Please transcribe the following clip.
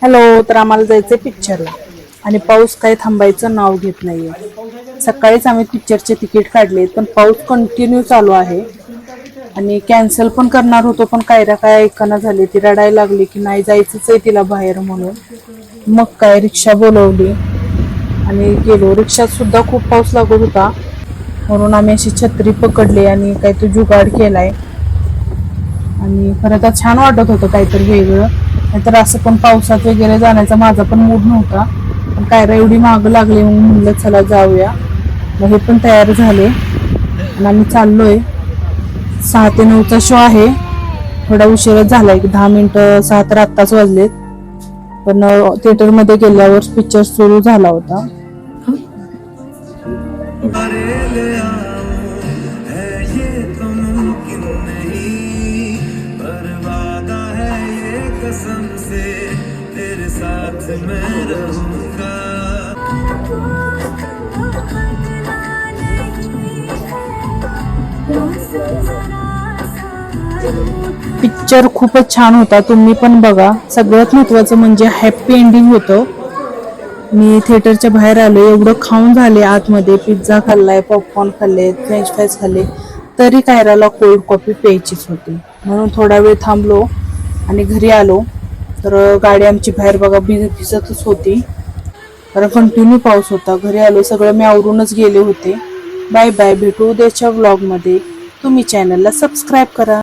Hello. तर आम्हाला जायचंय पिक्चरला आणि पाऊस काही थांबायचं नाव घेत नाहीये. सकाळीच आम्ही पिक्चरचे तिकीट काढले पण पाऊस कंटिन्यू चालू आहे आणि कॅन्सल पण करणार होतो पण कायरा काय ऐकना झाली. ती रडायला लागली की नाही जायचंच आहे तिला बाहेर म्हणून. मग काय रिक्षा बोलवली आणि गेलो. रिक्षात सुद्धा खूप पाऊस लागत होता म्हणून आम्ही अशी छत्री पकडली आणि काही तो जुगाड केलाय आणि खरं तर छान वाटत होतं काहीतरी वेगळं. नाहीतर असं पण पावसात वगैरे जाण्याचा माझा पण मूड नव्हता पण कायरा एवढी माग लागली म्हणून म्हणलं चला जाऊया. मग हे पण तयार झाले आणि आम्ही चाललोय. 6 ते 9चा शो आहे. थोडा उशीरच झालाय, 10 मिनिटं 6 तर आत्ताच वाजलेत. पण थिएटरमध्ये गेल्यावर पिक्चर सुरू झाला होता. पिक्चर खूपच छान होता, तुम्ही पण बघा. सगळ्यात महत्त्वाचं म्हणजे हॅप्पी एंडिंग होतं. मी थिएटरच्या बाहेर आले, एवढं खाऊन झाले. आतमध्ये पिझ्झा खाल्लाय, पॉपकॉर्न खाल्ले, फ्रेंच फ्राईज खाल्ले, तरी कायराला कोल्ड कॉफी प्यायचीच होती म्हणून थोडा वेळ थांबलो आणि घरी आलो. तर गाडी आमची बाहेर बघा भिजतच होती कारण कंटिन्यू पाऊस होता. घरी आलो, सगळं मी आवरूनच गेले होते. बाय बाय, भेटू उद्याच्या व्लॉगमध्ये. तुम्ही चॅनलला सबस्क्राईब करा.